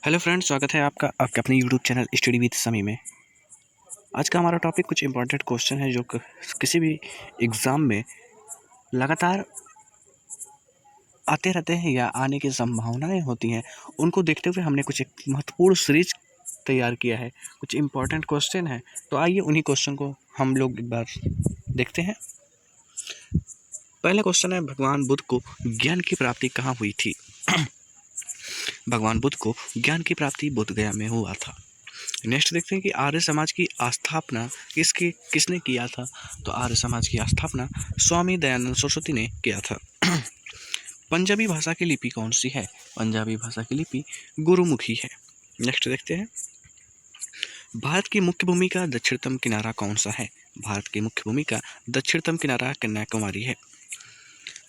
Hello friends, स्वागत है आपका आपके अपने यूट्यूब चैनल स्टडी विद समी में। आज का हमारा टॉपिक कुछ इंपॉर्टेंट क्वेश्चन है जो किसी भी एग्ज़ाम में लगातार आते रहते हैं या आने की संभावनाएं होती हैं। उनको देखते हुए हमने कुछ एक महत्वपूर्ण सीरीज तैयार किया है। कुछ इंपॉर्टेंट क्वेश्चन है, तो आइए उन्हीं क्वेश्चन को हम लोग एक बार देखते हैं। पहला क्वेश्चन है, भगवान बुद्ध को ज्ञान की प्राप्ति कहाँ हुई थी? भगवान बुद्ध को ज्ञान की प्राप्ति बोध गया में हुआ था। नेक्स्ट देखते हैं कि आर्य समाज की स्थापना किसने किया था? तो आर्य समाज की स्थापना स्वामी दयानंद सरस्वती ने किया था। पंजाबी भाषा की लिपि कौन सी है? पंजाबी भाषा की लिपि गुरुमुखी है। नेक्स्ट देखते हैं, भारत की मुख्य भूमि का दक्षिणतम किनारा कौन सा है? भारत की मुख्य भूमि का दक्षिणतम किनारा कन्याकुमारी है।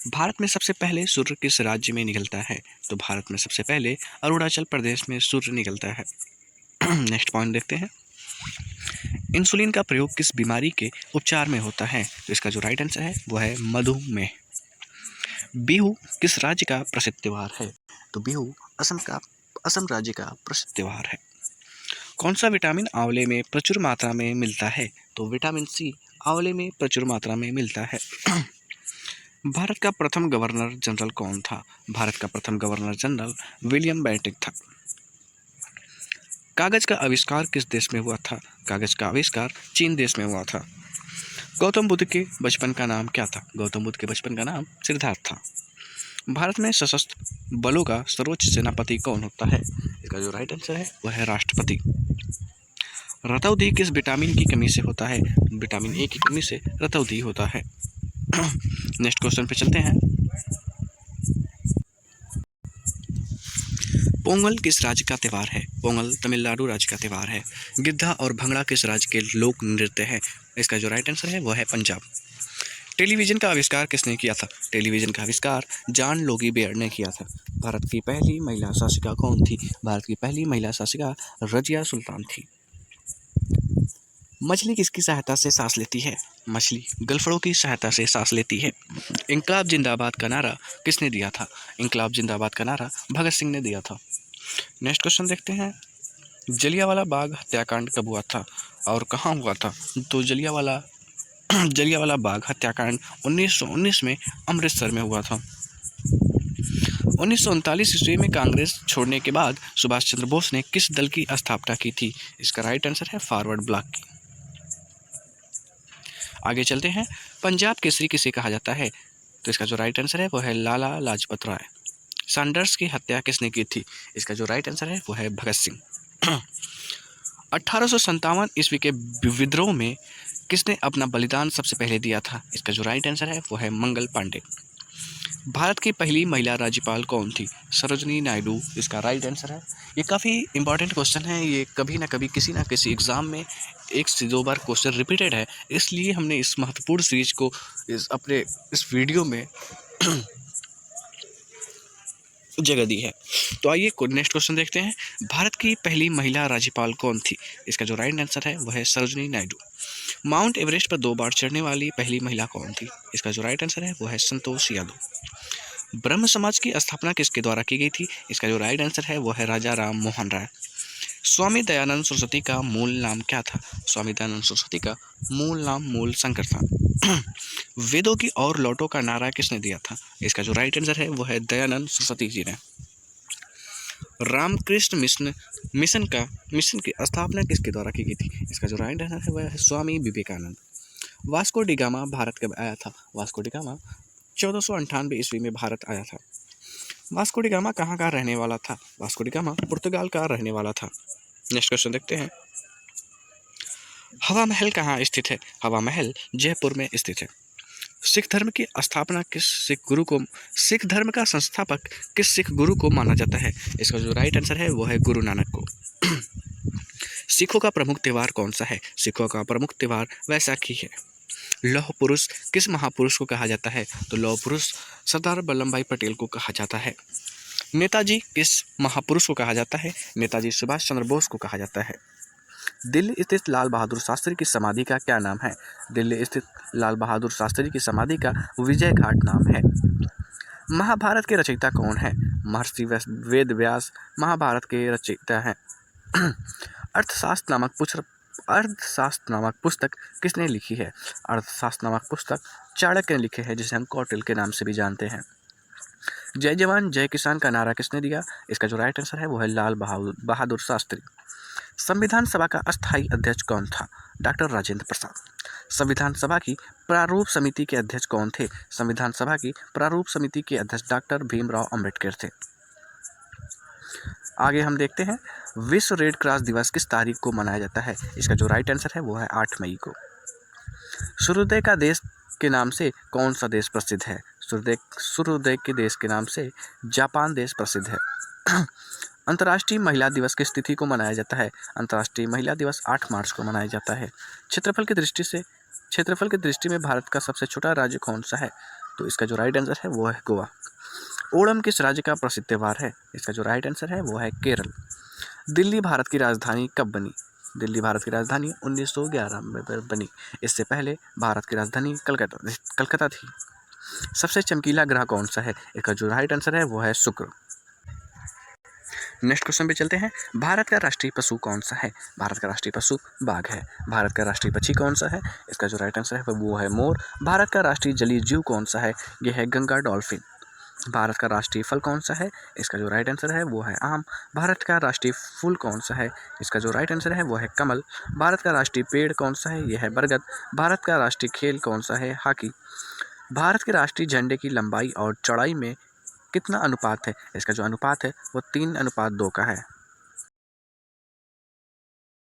भारत में सबसे पहले सूर्य किस राज्य में निकलता है? तो भारत में सबसे पहले अरुणाचल प्रदेश में सूर्य निकलता है। नेक्स्ट पॉइंट देखते हैं, इंसुलिन का प्रयोग किस बीमारी के उपचार में होता है? तो इसका जो राइट आंसर है वो है मधुमेह। बिहू किस राज्य का प्रसिद्ध त्योहार है? तो बिहू असम राज्य का प्रसिद्ध त्योहार है। कौन सा विटामिन आंवले में प्रचुर मात्रा में मिलता है? तो विटामिन सी आंवले में प्रचुर मात्रा में मिलता है। भारत का प्रथम गवर्नर जनरल कौन था? भारत का प्रथम गवर्नर जनरल विलियम बेंटिक था। कागज का आविष्कार किस देश में हुआ था? कागज का आविष्कार चीन देश में हुआ था। गौतम बुद्ध के बचपन का नाम क्या था? गौतम बुद्ध के बचपन का नाम सिद्धार्थ था। भारत में सशस्त्र बलों का सर्वोच्च सेनापति कौन होता है? इसका जो राइट आंसर है वह है राष्ट्रपति। रतौंधी किस विटामिन की कमी से होता है? विटामिन ए की कमी से रतौंधी होता है। नेक्स्ट क्वेश्चन पे चलते हैं, पोंगल किस राज्य का त्यौहार है? पोंगल तमिलनाडु राज्य का त्यौहार है। गिद्धा और भंगड़ा किस राज्य के लोक नृत्य है? इसका जो राइट आंसर है वह है पंजाब। टेलीविजन का आविष्कार किसने किया था? टेलीविजन का आविष्कार जॉन लोगी बेयर ने किया था। भारत की पहली महिला शासिका कौन थी? भारत की पहली महिला शासिका रजिया सुल्तान थी। मछली किसकी सहायता से सांस लेती है? मछली गलफड़ों की सहायता से सांस लेती है। इंकलाब जिंदाबाद का नारा किसने दिया था? इंकलाब जिंदाबाद का नारा भगत सिंह ने दिया था। नेक्स्ट क्वेश्चन देखते हैं, जलियांवाला बाग हत्याकांड कब हुआ था और कहाँ हुआ था? तो जलियांवाला बाग हत्याकांड 1919 में अमृतसर में हुआ था। 1939 ईस्वी में कांग्रेस छोड़ने के बाद सुभाष चंद्र बोस ने किस दल की स्थापना की थी? इसका राइट आंसर है फॉरवर्ड ब्लॉक की। आगे चलते हैं, पंजाब केसरी किसे कहा जाता है? तो इसका जो राइट आंसर है वो है लाला लाजपत राय। सैंडर्स की हत्या किसने की थी? इसका जो राइट आंसर है वो है भगत सिंह। 1857 ईस्वी के विद्रोह में किसने अपना बलिदान सबसे पहले दिया था? इसका जो राइट आंसर है वो है मंगल पांडे। भारत की पहली महिला राज्यपाल कौन थी? सरोजनी नायडू इसका राइट आंसर है। ये काफ़ी इंपॉर्टेंट क्वेश्चन है, ये कभी ना कभी किसी ना किसी एग्ज़ाम में एक से दो बार क्वेश्चन रिपीटेड है, इसलिए हमने इस महत्वपूर्ण सीरीज को इस वीडियो में जगह दी है। तो आइए नेक्स्ट क्वेश्चन देखते हैं, भारत की पहली महिला राज्यपाल कौन थी? इसका जो राइट आंसर है वह है सरोजनी नायडू। माउंट एवरेस्ट पर 2 बार चढ़ने वाली पहली महिला कौन थी? इसका जो राइट आंसर है वो है संतोष यादव। ब्रह्म समाज की स्थापना किसके द्वारा की गई थी? इसका जो राइट आंसर है वो है राजा राम मोहन राय। स्वामी दयानंद सरस्वती का मूल नाम क्या था? स्वामी दयानंद सरस्वती का मूल नाम मूल शंकर था। वेदों की और लौटों का नारा किसने दिया था? इसका जो राइट आंसर है वो है दयानंद सरस्वती जी ने। रामकृष्ण मिशन की स्थापना किसके द्वारा की गई थी? इसका जो राइट आंसर है वह है Swami Vivekananda. Vasco da Gama Bharat कब आया था? वास्को डी गामा 1498 ईस्वी में भारत आया था। वास्को डी गामा कहाँ का रहने वाला था? वास्को डी गामा पुर्तगाल का रहने वाला था। नेक्स्ट क्वेश्चन देखते हैं, हवा महल कहाँ स्थित है? हवा महल जयपुर में स्थित है। सिख धर्म की स्थापना सिख धर्म का संस्थापक किस सिख गुरु को माना जाता है? इसका जो राइट आंसर है वो है गुरु नानक को। सिखों का प्रमुख त्यौहार कौन सा है? सिखों का प्रमुख त्यौहार वैसाखी है। लौह पुरुष किस महापुरुष को कहा जाता है? तो लौह पुरुष सरदार वल्लभ भाई पटेल को कहा जाता है। नेताजी किस महापुरुष को कहा जाता है? नेताजी सुभाष चंद्र बोस को कहा जाता है। दिल्ली स्थित लाल बहादुर शास्त्री की समाधि का क्या नाम है? दिल्ली स्थित लाल बहादुर शास्त्री की समाधि का विजय घाट नाम है। महाभारत के रचयिता कौन है? महर्षि वेद व्यास महाभारत के रचयिता हैं। अर्थशास्त्र नामक पुस्तक किसने लिखी है? अर्थशास्त्र नामक पुस्तक चाणक्य ने लिखी है, जिसे हम कौटिल्य के नाम से भी जानते हैं। जय जवान जय किसान का नारा किसने दिया? इसका जो राइट आंसर है वो है लाल बहादुर शास्त्री। संविधान सभा का अस्थायी अध्यक्ष कौन था? डॉक्टर राजेंद्र प्रसाद। संविधान सभा की प्रारूप समिति के अध्यक्ष कौन थे? संविधान सभा की प्रारूप समिति के अध्यक्ष डॉक्टर भीमराव अंबेडकर थे। आगे हम देखते हैं, विश्व रेड क्रॉस दिवस किस तारीख को मनाया जाता है? इसका जो राइट आंसर है वो है 8 मई को। सूर्योदय का देश के नाम से कौन सा देश प्रसिद्ध है? सूर्योदय के देश के नाम से जापान देश प्रसिद्ध है। अंतर्राष्ट्रीय महिला दिवस किस तिथि को मनाया जाता है? अंतर्राष्ट्रीय महिला दिवस 8 मार्च को मनाया जाता है। क्षेत्रफल की दृष्टि में भारत का सबसे छोटा राज्य कौन सा है? तो इसका जो राइट आंसर है वो है गोवा। ओणम किस राज्य का प्रसिद्ध त्योहार है? इसका जो राइट आंसर है वो है केरल। दिल्ली भारत की राजधानी कब बनी? दिल्ली भारत की राजधानी 1911 में बनी। इससे पहले भारत की राजधानी कलकत्ता थी। सबसे चमकीला ग्रह कौन सा है? इसका जो राइट आंसर है वो है शुक्र। नेक्स्ट क्वेश्चन पे चलते हैं, भारत का राष्ट्रीय पशु कौन सा है? भारत का राष्ट्रीय पशु बाघ है। भारत का राष्ट्रीय पक्षी कौन सा है? इसका जो राइट आंसर है वो है मोर। भारत का राष्ट्रीय जलीय जीव कौन सा है? यह है गंगा डॉल्फिन। भारत का राष्ट्रीय फल कौन सा है? इसका जो राइट आंसर है वो है आम। भारत का राष्ट्रीय फूल कौन सा है? इसका जो राइट आंसर है वो है कमल। भारत का राष्ट्रीय पेड़ कौन सा है? यह है बरगद। भारत का राष्ट्रीय खेल कौन सा है? हॉकी। भारत के राष्ट्रीय झंडे की लंबाई और चौड़ाई में कितना अनुपात है? इसका जो अनुपात है वो 3:2 का है।